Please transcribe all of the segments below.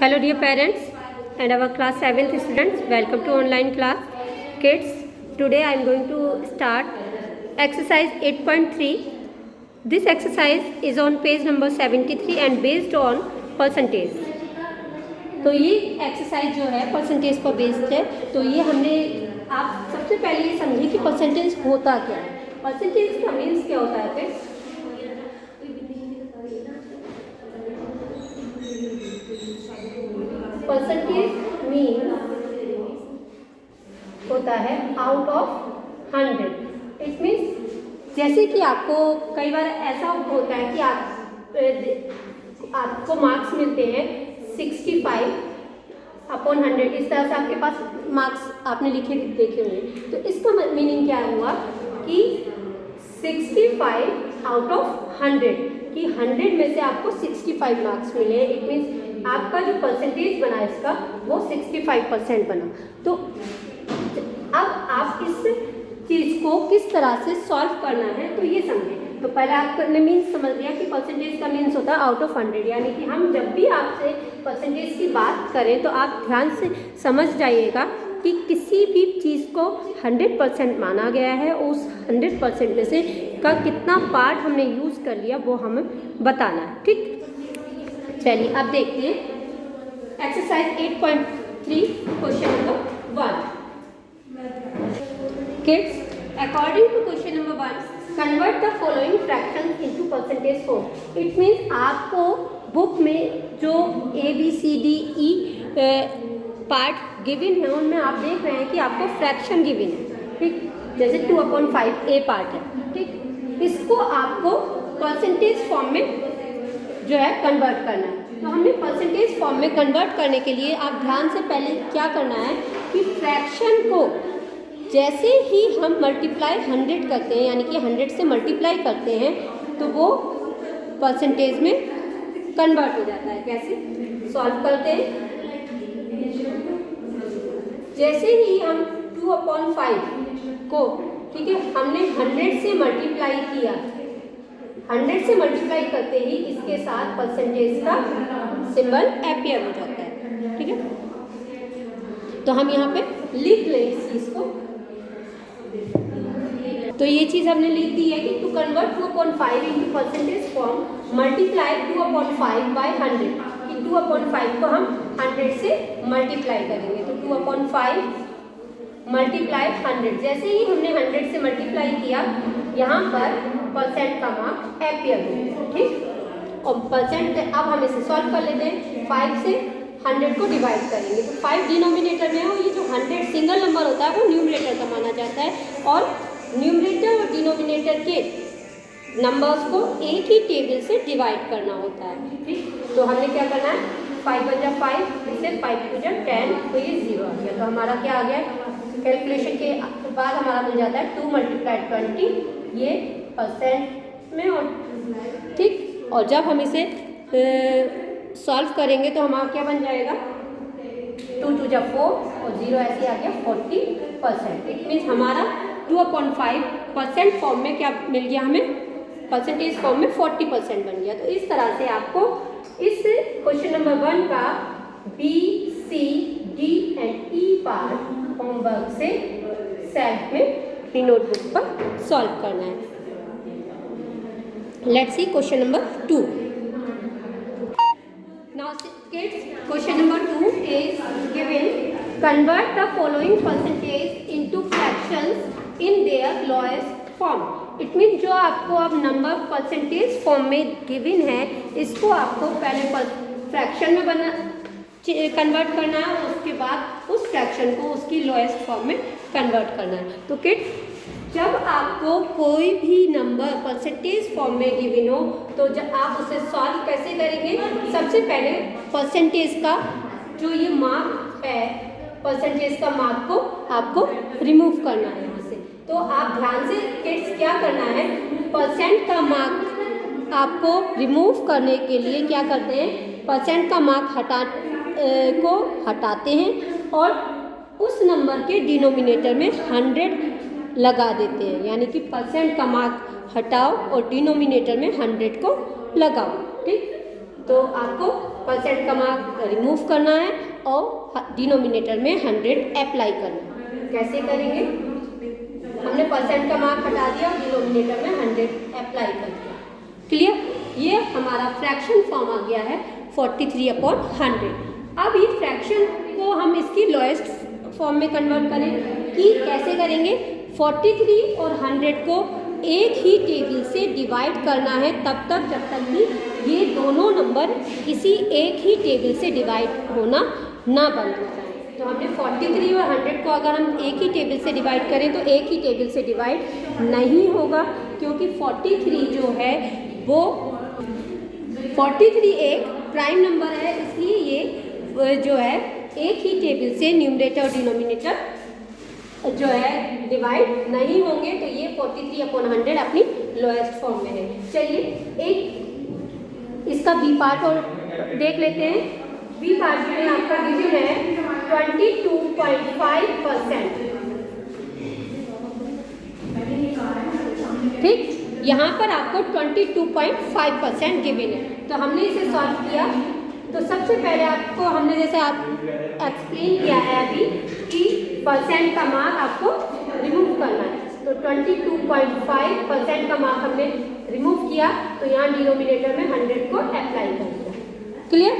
Hello dear parents and our class 7th students, welcome to online class. Kids, today I am going to start exercise 8.3. This exercise is on page number 73 and based on percentage. तो ये exercise जो है percentage पर based है. तो ये हमने आप सबसे पहले ये समझिए कि परसेंटेज होता क्या है. परसेंटेज का मीन्स क्या होता है. फिर परसेंटेज मीन्स होता है आउट ऑफ 100. इट मीन्स जैसे कि आपको कई बार ऐसा होता है कि आपको मार्क्स मिलते हैं 65/100. इस तरह से आपके पास मार्क्स आपने देखे होंगे. तो इसका मीनिंग क्या हुआ कि 65 आउट ऑफ 100 कि 100 में से आपको 65 मार्क्स मिले. इट मीन्स आपका जो परसेंटेज बना इसका वो 65% बना. तो अब आप इस चीज़ को किस तरह से सॉल्व करना है तो ये समझें. तो पहले आपने मीन्स समझ लिया कि परसेंटेज का मीन्स होता है आउट ऑफ 100. यानी कि हम जब भी आपसे परसेंटेज की बात करें तो आप ध्यान से समझ जाइएगा कि किसी भी चीज़ को 100% माना गया है. उस 100% में से का कितना पार्ट हमने यूज़ कर लिया वो हमें बताना है. ठीक, चलिए अब देखते हैं exercise 8.3 question number 1. Kids, according to question number 1, convert the following fractions into percentage form. It means आपको बुक में जो ABCDE पार्ट गिवन है उनमें आप देख रहे हैं कि आपको फ्रैक्शन गिवन है. ठीक, जैसे 2/5 A पार्ट है. ठीक, इसको आपको परसेंटेज फॉर्म में जो है कन्वर्ट करना है. तो हमने परसेंटेज फॉर्म में कन्वर्ट करने के लिए आप ध्यान से पहले क्या करना है कि फ्रैक्शन को जैसे ही हम मल्टीप्लाई 100 करते हैं यानी कि 100 से मल्टीप्लाई करते हैं तो वो परसेंटेज में कन्वर्ट हो जाता है. कैसे सॉल्व करते हैं. जैसे ही हम 2/5 को, ठीक है, हमने 100 से मल्टीप्लाई किया. 100 से मल्टीप्लाई करते ही इसके साथ परसेंटेज का सिंबल अपीयर हो जाता है. ठीक है, तो हम यहाँ पे लिख लें इस चीज़ को. तो ये चीज़ हमने लिख दी है कि to convert 2/5 into percentage form multiply 2/5 by 100. कि 2/5 को हम 100 से मल्टीप्लाई करेंगे. तो 2/5 मल्टीप्लाई 100. जैसे ही हमने 100 से मल्टीप्लाई किया यहाँ पर परसेंट का मार्क अपीयर हो गया. ठीक, और परसेंट अब हम इसे सॉल्व कर लेते हैं. 5 से 100 को डिवाइड करेंगे तो 5 डिनोमिनेटर में हो. ये जो 100 सिंगल नंबर होता है वो न्यूमरेटर का माना जाता है और न्यूमरेटर और डिनोमिनेटर के नंबर्स को एक ही टेबल से डिवाइड करना होता है. ठीक, तो हमने क्या करना है 5 × 5 इसे 5 × 10 तो ये 0 आ गया. तो हमारा क्या आ गया कैलकुलेशन के बाद हमारा मिल जाता है 2 × 20 ये परसेंट में. और ठीक, और जब हम इसे सॉल्व करेंगे तो हमारा क्या बन जाएगा 2 × 2 = 4 और 0 ऐसे आ गया 40%. इट मीन्स हमारा 2/5% फॉर्म में क्या मिल गया हमें परसेंटेज फॉर्म में 40% बन गया. तो इस तरह से आपको इस क्वेश्चन नंबर 1 का B, C, D and E part homework से सेल्फ में अपनी नोटबुक पर सॉल्व करना है. Let's see question number 2. Now kids, question number 2 is given. Convert the following percentage into fractions in their lowest form. It mean जो आपको अब number percentage form में गिवन है इसको आपको पहले फ्रैक्शन में कन्वर्ट करना है और उसके बाद उस फ्रैक्शन को उसकी लोएस्ट फॉर्म में कन्वर्ट करना है. तो किड्स, जब आपको कोई भी नंबर परसेंटेज फॉर्म में गिवन हो तो जब आप उसे सॉल्व कैसे करेंगे. सबसे पहले परसेंटेज का जो ये मार्क है परसेंटेज का मार्क को आपको रिमूव करना है यहाँ से. तो आप ध्यान से किड्स क्या करना है परसेंट का मार्क आपको रिमूव करने के लिए क्या करते हैं परसेंट का मार्क हटाते हैं और उस नंबर के डिनोमिनेटर में 100 लगा देते हैं. यानी कि परसेंट का मार्क हटाओ और डिनोमिनेटर में 100 को लगाओ. ठीक, तो आपको परसेंट का मार्क रिमूव करना है और डिनोमिनेटर में 100 अप्लाई करना है। कैसे करेंगे? हमने परसेंट का मार्क हटा दिया और डिनोमिनेटर में 100 अप्लाई कर दिया। क्लियर? ये हमारा फ्रैक्शन फॉर्म आ गया है 43/100। अब ये फ्रैक्शन को हम इसकी लोएस्ट फॉर्म में कन्वर्ट करें कि कैसे करेंगे? 43 और 100 को एक ही टेबल से डिवाइड करना है तब तक जब तक कि ये दोनों नंबर किसी एक ही टेबल से डिवाइड होना ना बंद हो जाए। तो हमने 43 और 100 को अगर हम एक ही टेबल से डिवाइड करें तो एक ही टेबल से डिवाइड नहीं होगा, क्योंकि 43 जो है वो 43 एक प्राइम नंबर है, इसलिए ये जो है एक ही टेबल से न्यूमरेटर और डिनोमिनेटर जो है डिवाइड नहीं होंगे। तो ये 43/100 अपनी लोएस्ट फॉर्म में है। चलिए एक इसका बी पार्ट और देख लेते हैं। बी पार्ट में आपका गिवन है 22.5%। ठीक, यहाँ पर आपको 22.5% गिवन है। तो हमने इसे सॉल्व किया। तो सबसे पहले आपको हमने जैसे आप एक्सप्लेन किया है अभी कि परसेंट का मार्क आपको रिमूव करना है। तो 22.5% का मार्क हमने रिमूव किया, तो यहाँ डिनोमिनेटर में 100 को अप्लाई कर दिया। क्लियर?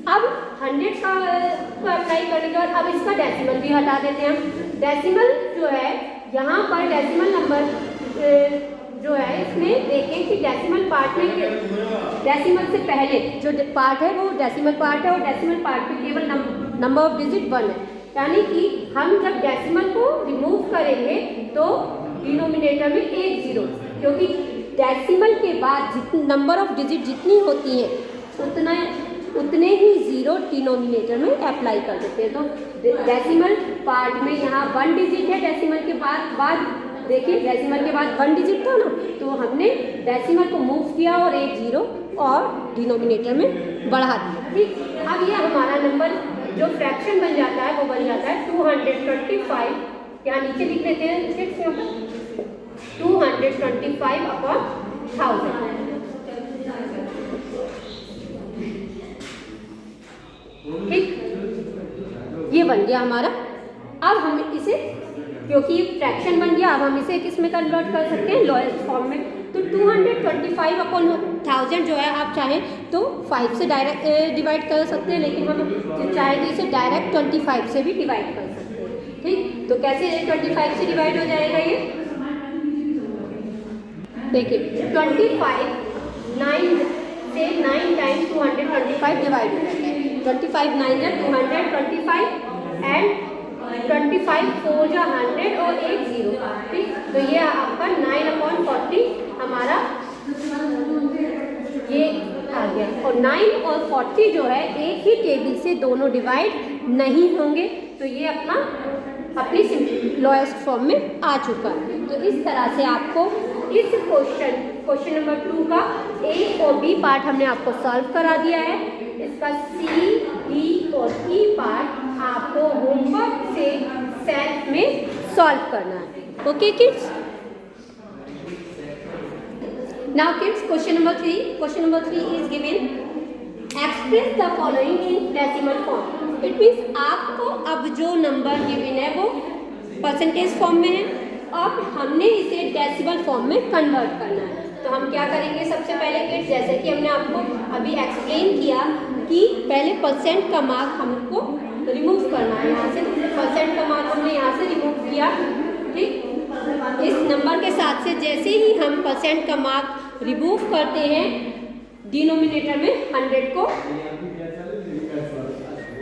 अब 100 का अप्लाई करने के बाद अब इसका डेसिमल भी हटा देते हैं हम। डेसिमल जो है यहाँ पर डेसिमल नंबर जो है इसमें देखें कि डेसिमल पार्ट में डेसिमल से पहले जो पार्ट है वो डेसिमल पार्ट है और डेसिमल पार्ट में केवल नंबर ऑफ डिजिट 1 है। यानी कि हम जब डेसिमल को रिमूव करेंगे तो डिनोमिनेटर में एक जीरो, क्योंकि डेसिमल के बाद नंबर ऑफ डिजिट जितनी होती हैं उतने ही जीरो डिनोमिनेटर में अप्लाई कर देते हैं। तो डेसिमल पार्ट में यहाँ 1 डिजिट है, डेसिमल के बाद देखिए डेसिमल के बाद 1 डिजिट था ना, तो हमने डेसिमल को मूव किया और एक जीरो और डिनोमिनेटर में बढ़ा दिया। ठीक, अब ये हमारा नंबर जो फ्रैक्शन बन जाता है वो बन जाता है 225। यहाँ नीचे लिख लेते हैं 225/1000। ठीक, ये बन गया हमारा। अब हम इसे, क्योंकि फ्रैक्शन बन गया, अब हम इसे किस में कन्वर्ट कर सकते हैं? लोएस्ट फॉर्म में। तो 225/1000 जो है आप चाहें तो 5 से डायरेक्ट डिवाइड कर सकते हैं, लेकिन हम चाहें तो इसे डायरेक्ट 25 से भी डिवाइड कर सकते हैं। ठीक, तो कैसे 25 से डिवाइड हो जाएगा ये? देखिए 25 9 से 9 टाइम्स 225 डिवाइड हो जाता है। 25 9 है 225 एंड 25 4 जा 100 और एक जीरो। ठीक, तो ये आपका 9/40 हमारा ये आ गया। और 9 और 40 जो है एक ही टेबल से दोनों डिवाइड नहीं होंगे, तो ये अपनी लोएस्ट फॉर्म में आ चुका है। तो इस तरह से आपको इस क्वेश्चन नंबर 2 का ए और बी पार्ट हमने आपको सॉल्व करा दिया है। इसका सी, डी और ई पार्ट आपको होमवर्क से सेल्फ में सॉल्व करना है। Okay kids? Now kids, question number 3 is given express the following in decimal form. It means आपको अब जो नंबर गिवन है वो परसेंटेज फॉर्म में है, अब हमने इसे डेसिमल फॉर्म में कन्वर्ट करना है। तो हम क्या करेंगे? सबसे पहले किड्स, जैसे कि हमने आपको अभी एक्सप्लेन किया कि पहले परसेंट का मार्क हमको रिमूव करना है यहाँ से। तो परसेंट का मार्क हमने यहाँ से रिमूव किया। ठीक, इस नंबर के साथ से जैसे ही हम परसेंट का मार्क रिमूव करते हैं, डिनोमिनेटर में 100 को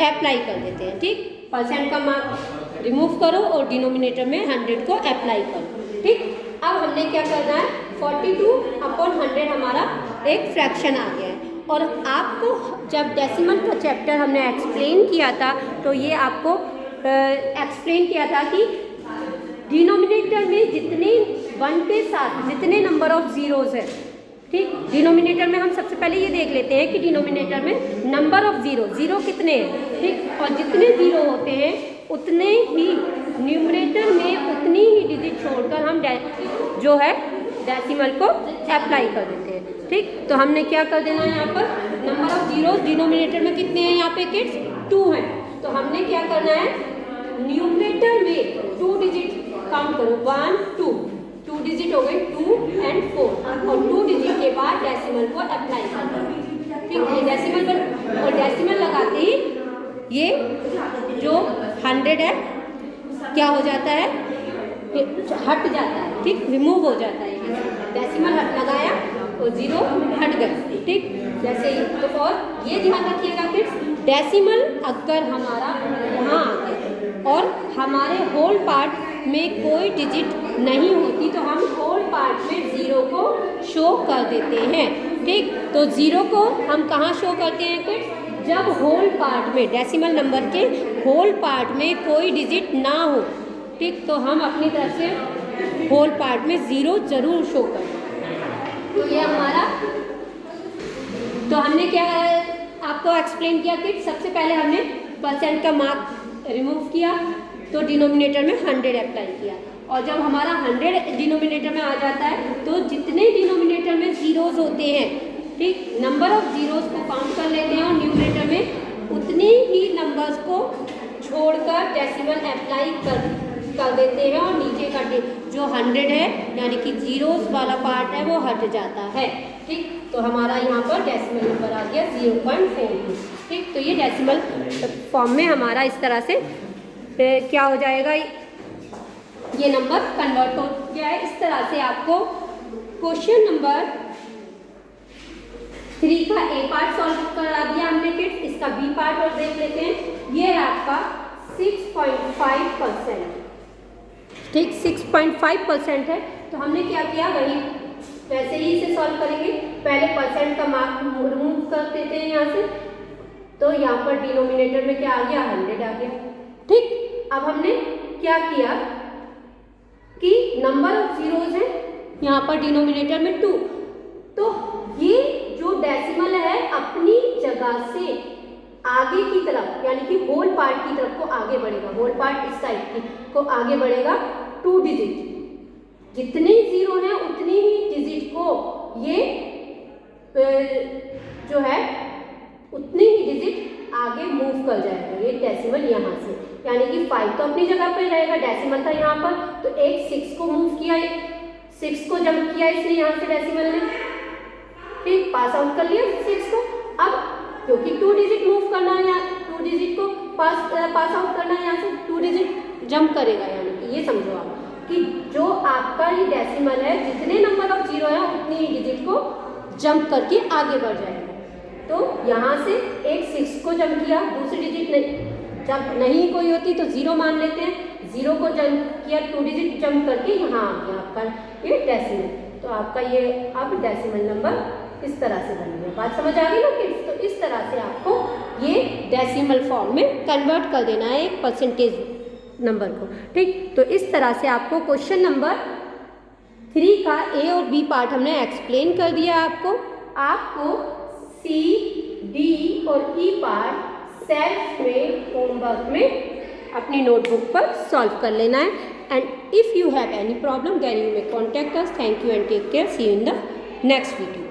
अप्लाई कर देते हैं। ठीक, परसेंट का मार्क रिमूव करो और डिनोमिनेटर में 100 को अप्लाई करो। ठीक, अब हमने क्या करना है? 42/100 हमारा एक फ्रैक्शन आ गया है। और आपको जब डेसिमल का चैप्टर हमने एक्सप्लेन किया था, तो ये आपको एक्सप्लेन किया था कि डिनोमिनेटर में जितने 1 के साथ जितने नंबर ऑफ जीरोज़ है, ठीक, डिनोमिनेटर में हम सबसे पहले ये देख लेते हैं कि डिनोमिनेटर में नंबर ऑफ जीरो कितने हैं। ठीक, और जितने जीरो होते हैं उतने ही न्यूमरेटर में उतनी ही डिजिट छोड़कर हम जो है डेसिमल को अप्लाई कर देते हैं। ठीक, तो हमने क्या कर देना है यहाँ पर? नंबर डिनोमिनेटर में कितने हैं यहाँ पे किड्स 2 हैं। तो हमने क्या करना है, न्यूमरेटर में 2 डिजिट काउंट करो, 1 2 2 डिजिट हो गए 2 and 4 और 2 डिजिट के बाद डेसिमल को अप्लाई करना है। ठीक है, डेसिमल पर और डेसिमल लगाते ही ये जो 100 है क्या हो जाता है, हट जाता है। ठीक, रिमूव हो जाता है। डेसिमल लगाया और 0 हट गए। ठीक, जैसे ही तो और ये ध्यान रखिएगा किड्स, डेसिमल अगर हमारा यहाँ आ गया और हमारे होल पार्ट में कोई डिजिट नहीं होती तो हम होल पार्ट में 0 को शो कर देते हैं। ठीक, तो 0 को हम कहाँ शो करते हैं किड्स, जब होल पार्ट में डेसिमल नंबर के होल पार्ट में कोई डिजिट ना हो। ठीक, तो हम अपनी तरफ से होल पार्ट में 0 जरूर शो करते हैं। तो ये हमारा, तो हमने क्या आपको एक्सप्लेन किया कि सबसे पहले हमने परसेंट का मार्क रिमूव किया तो डिनोमिनेटर में 100 अप्लाई किया और जब हमारा 100 डिनोमिनेटर में आ जाता है तो जितने डिनोमिनेटर में जीरोज होते हैं, ठीक, नंबर ऑफ जीरोज को काउंट कर लेते हैं और न्यूमरेटर में उतने ही नंबर्स को छोड़कर डेसिमल अप्लाई कर देते हैं और नीचे का जो 100 है यानी कि जीरोज वाला पार्ट है वो हट जाता है। ठीक, तो हमारा यहाँ पर डेसिमल नंबर आ गया 0.42। ठीक, तो ये डेसिमल फॉर्म में हमारा इस तरह से क्या हो जाएगा, ये नंबर कन्वर्ट हो गया है। इस तरह से आपको क्वेश्चन नंबर 3 का ए पार्ट सॉल्व करा दिया हमने किड्स, इसका बी पार्ट और देख लेते हैं। ये है आपका 6.5%। ठीक, 6.5% है। तो हमने क्या किया, वही वैसे ही इसे सॉल्व करेंगे। पहले परसेंट का मार्क रिमूव कर देते हैं यहाँ से, तो यहाँ पर डिनोमिनेटर में क्या आ गया, 100 आ गया। ठीक, अब हमने क्या किया कि नंबर ऑफ जीरोज है यहाँ पर डिनोमिनेटर में 2, तो ये जो डेसिमल है अपनी जगह से आगे की तरफ यानी कि होल पार्ट की तरफ को आगे बढ़ेगा, होल पार्ट इस साइड की को आगे बढ़ेगा 2 डिजिट। जितने जीरो हैं उतनी ही डिजिट को ये जो है उतनी ही डिजिट आगे मूव कर जाएगा ये डेसिमल यहाँ से, यानी कि 5 तो अपनी जगह पे रहेगा, डेसिमल था यहाँ पर, तो एक 6 को मूव किया, 6 को जंप किया इसलिए यहाँ से डेसिमल ने, ठीक, पास आउट कर लिया 6 को। अब क्योंकि 2 डिजिट मूव करना है, 2 डिजिट को पास आउट करना है, यहाँ से 2 डिजिट जंप करेगा, यानी कि ये समझो आप कि जो आपका ये डेसिमल है जितने नंबर ऑफ जीरो है उतनी ही डिजिट को जंप करके आगे बढ़ जाएगा। तो यहाँ से एक 6 को जंप किया, दूसरी डिजिट नहीं, जब नहीं कोई होती तो 0 मान लेते हैं, 0 को जंप किया, 2 डिजिट जंप करके यहाँ आ गया आपका ये डेसिमल। तो आपका ये अब डेसिमल नंबर इस तरह से बन गया। बात समझ आ गई ना किड्स? तो इस तरह से आपको ये डेसिमल फॉर्म में कन्वर्ट कर देना है एक परसेंटेज नंबर को, ठीक। तो इस तरह से आपको क्वेश्चन नंबर 3 का ए और बी पार्ट हमने एक्सप्लेन कर दिया। आपको सी, डी और ई पार्ट सेल्फ में होमवर्क में अपनी नोटबुक पर सॉल्व कर लेना है। And if you have any problem then you may contact us. Thank you and take care. See you in the next video.